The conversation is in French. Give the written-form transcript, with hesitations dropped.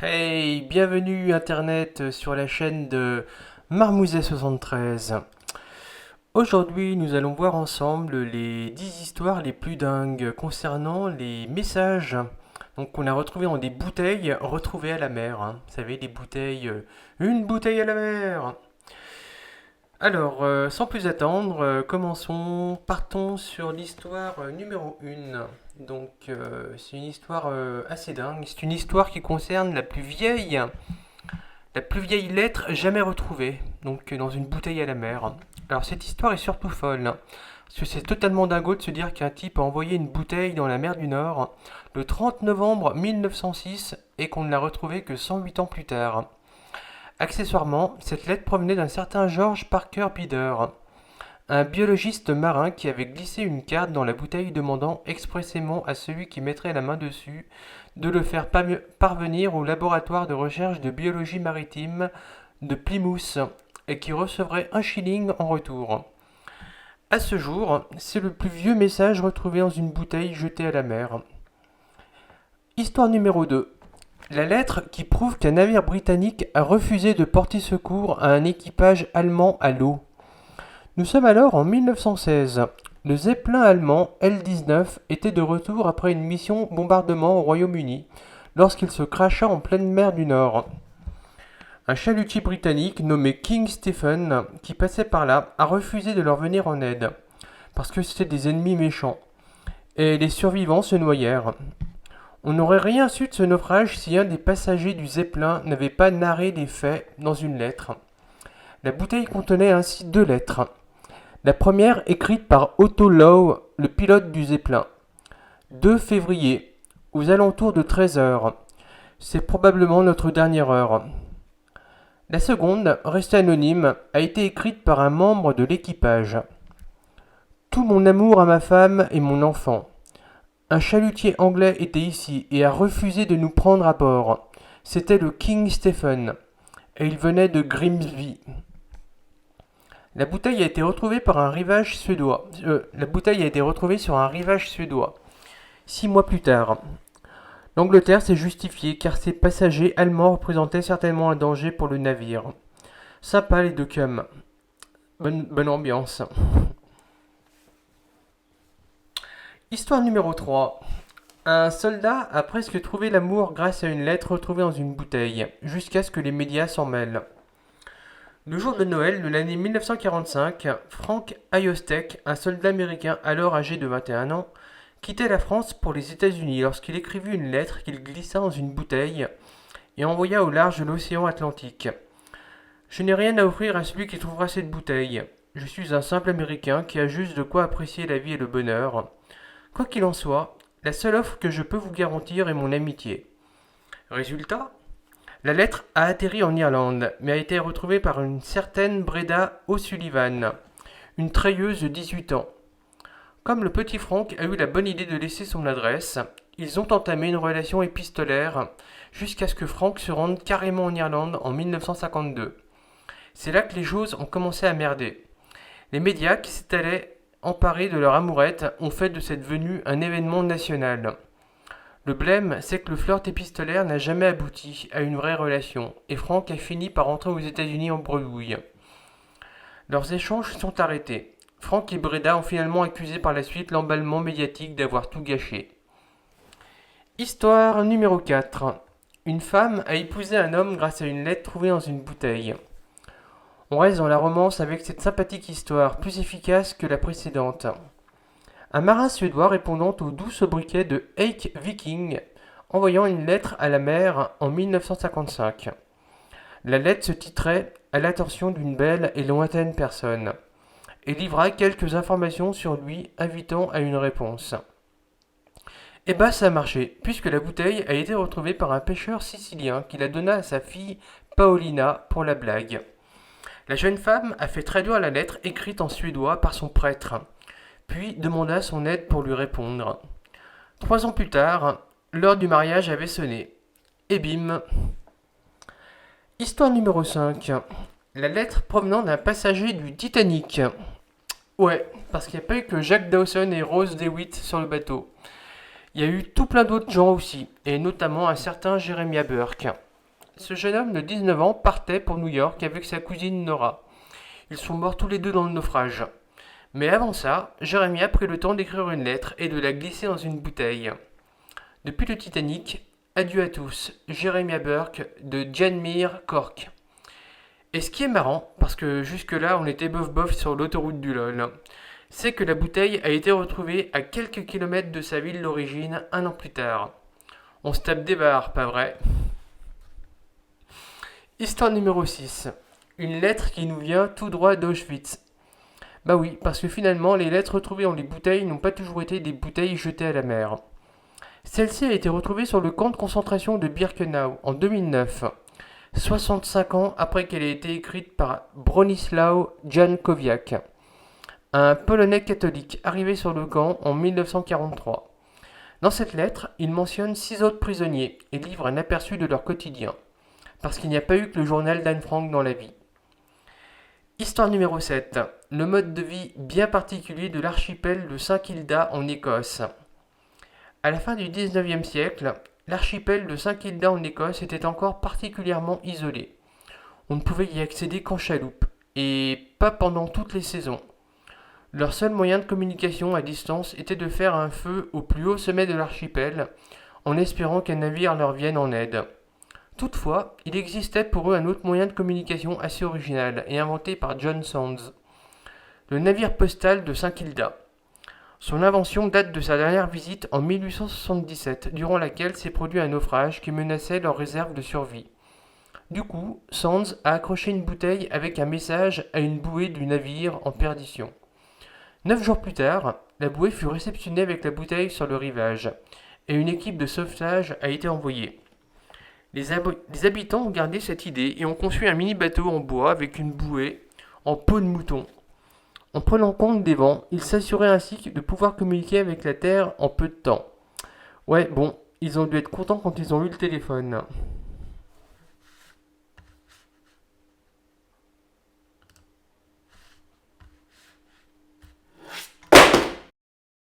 Hey, bienvenue Internet sur la chaîne de Marmouzet73. Aujourd'hui, nous allons voir ensemble les 10 histoires les plus dingues concernant les messages qu'on a retrouvés dans des bouteilles retrouvées à la mer. Vous savez, des bouteilles, une bouteille à la mer. Alors, sans plus attendre, commençons. Partons sur l'histoire numéro 1. C'est une histoire assez dingue. C'est une histoire qui concerne la plus vieille lettre jamais retrouvée, dans une bouteille à la mer. Alors, cette histoire est surtout folle, parce que c'est totalement dingo de se dire qu'un type a envoyé une bouteille dans la mer du Nord le 30 novembre 1906 et qu'on ne l'a retrouvée que 108 ans plus tard. Accessoirement, cette lettre provenait d'un certain George Parker Beeder, un biologiste marin qui avait glissé une carte dans la bouteille demandant expressément à celui qui mettrait la main dessus de le faire parvenir au laboratoire de recherche de biologie maritime de Plymouth et qui recevrait 1 shilling en retour. À ce jour, c'est le plus vieux message retrouvé dans une bouteille jetée à la mer. Histoire numéro 2. La lettre qui prouve qu'un navire britannique a refusé de porter secours à un équipage allemand à l'eau. Nous sommes alors en 1916. Le Zeppelin allemand L-19 était de retour après une mission bombardement au Royaume-Uni lorsqu'il se cracha en pleine mer du Nord. Un chalutier britannique nommé King Stephen, qui passait par là, a refusé de leur venir en aide parce que c'étaient des ennemis méchants. Et les survivants se noyèrent. On n'aurait rien su de ce naufrage si un des passagers du Zeppelin n'avait pas narré les faits dans une lettre. La bouteille contenait ainsi 2 lettres. La première écrite par Otto Lowe, le pilote du Zeppelin. 2 février, aux alentours de 13 heures. C'est probablement notre dernière heure. La seconde, restée anonyme, a été écrite par un membre de l'équipage. Tout mon amour à ma femme et mon enfant. Un chalutier anglais était ici et a refusé de nous prendre à bord. C'était le King Stephen, et il venait de Grimsby. La bouteille a été retrouvée par un rivage suédois. La bouteille a été retrouvée sur un rivage suédois. 6 mois plus tard. L'Angleterre s'est justifiée car ses passagers allemands représentaient certainement un danger pour le navire. Sympa les deux cums. Bonne ambiance. Histoire numéro 3. Un soldat a presque trouvé l'amour grâce à une lettre retrouvée dans une bouteille, jusqu'à ce que les médias s'en mêlent. Le jour de Noël de l'année 1945, Frank Ayostek, un soldat américain alors âgé de 21 ans, quittait la France pour les États-Unis lorsqu'il écrivit une lettre qu'il glissa dans une bouteille et envoya au large de l'océan Atlantique. Je n'ai rien à offrir à celui qui trouvera cette bouteille. Je suis un simple Américain qui a juste de quoi apprécier la vie et le bonheur. Quoi qu'il en soit, la seule offre que je peux vous garantir est mon amitié. Résultat ? La lettre a atterri en Irlande, mais a été retrouvée par une certaine Breda O'Sullivan, une treilleuse de 18 ans. Comme le petit Frank a eu la bonne idée de laisser son adresse, ils ont entamé une relation épistolaire jusqu'à ce que Frank se rende carrément en Irlande en 1952. C'est là que les choses ont commencé à merder. Les médias qui s'étaient emparés de leur amourette ont fait de cette venue un événement national. Le blême, c'est que le flirt épistolaire n'a jamais abouti à une vraie relation, et Frank a fini par rentrer aux États-Unis en bredouille. Leurs échanges sont arrêtés. Frank et Breda ont finalement accusé par la suite l'emballement médiatique d'avoir tout gâché. Histoire numéro 4. Une femme a épousé un homme grâce à une lettre trouvée dans une bouteille. On reste dans la romance avec cette sympathique histoire, plus efficace que la précédente. Un marin suédois répondant au doux sobriquet de Eik Viking, envoyant une lettre à la mer en 1955. La lettre se titrait « À l'attention d'une belle et lointaine personne » et livra quelques informations sur lui invitant à une réponse. Et bah ça a marché, puisque la bouteille a été retrouvée par un pêcheur sicilien qui la donna à sa fille Paolina pour la blague. La jeune femme a fait traduire la lettre écrite en suédois par son prêtre, puis demanda son aide pour lui répondre. 3 ans plus tard, l'heure du mariage avait sonné. Et bim. Histoire numéro 5. La lettre provenant d'un passager du Titanic. Ouais, parce qu'il n'y a pas eu que Jack Dawson et Rose DeWitt sur le bateau. Il y a eu tout plein d'autres gens aussi, et notamment un certain Jeremiah Burke. ce jeune homme de 19 ans partait pour New York avec sa cousine Nora. Ils sont morts tous les deux dans le naufrage. Mais avant ça, Jérémie a pris le temps d'écrire une lettre et de la glisser dans une bouteille. Depuis le Titanic, adieu à tous, Jeremiah Burke de Janmire Cork. Et ce qui est marrant, parce que jusque-là on était bof-bof sur l'autoroute du LOL, c'est que la bouteille a été retrouvée à quelques kilomètres de sa ville d'origine un an plus tard. On se tape des barres, pas vrai? Histoire numéro 6. Une lettre qui nous vient tout droit d'Auschwitz. Bah oui, parce que finalement, les lettres retrouvées dans les bouteilles n'ont pas toujours été des bouteilles jetées à la mer. Celle-ci a été retrouvée sur le camp de concentration de Birkenau en 2009, 65 ans après qu'elle ait été écrite par Bronisław Jankowiak, un Polonais catholique arrivé sur le camp en 1943. Dans cette lettre, il mentionne 6 autres prisonniers et livre un aperçu de leur quotidien, parce qu'il n'y a pas eu que le journal d'Anne Frank dans la vie. Histoire numéro 7. Le mode de vie bien particulier de l'archipel de Saint-Kilda en Écosse. À la fin du 19e siècle, l'archipel de Saint-Kilda en Écosse était encore particulièrement isolé. On ne pouvait y accéder qu'en chaloupe, et pas pendant toutes les saisons. Leur seul moyen de communication à distance était de faire un feu au plus haut sommet de l'archipel, en espérant qu'un navire leur vienne en aide. Toutefois, il existait pour eux un autre moyen de communication assez original et inventé par John Sands, le navire postal de Saint-Kilda. Son invention date de sa dernière visite en 1877, durant laquelle s'est produit un naufrage qui menaçait leur réserve de survie. Du coup, Sands a accroché une bouteille avec un message à une bouée du navire en perdition. 9 jours plus tard, la bouée fut réceptionnée avec la bouteille sur le rivage, et une équipe de sauvetage a été envoyée. Les habitants ont gardé cette idée et ont conçu un mini-bateau en bois avec une bouée en peau de mouton. En prenant compte des vents, ils s'assuraient ainsi de pouvoir communiquer avec la Terre en peu de temps. Ouais, bon, ils ont dû être contents quand ils ont eu le téléphone.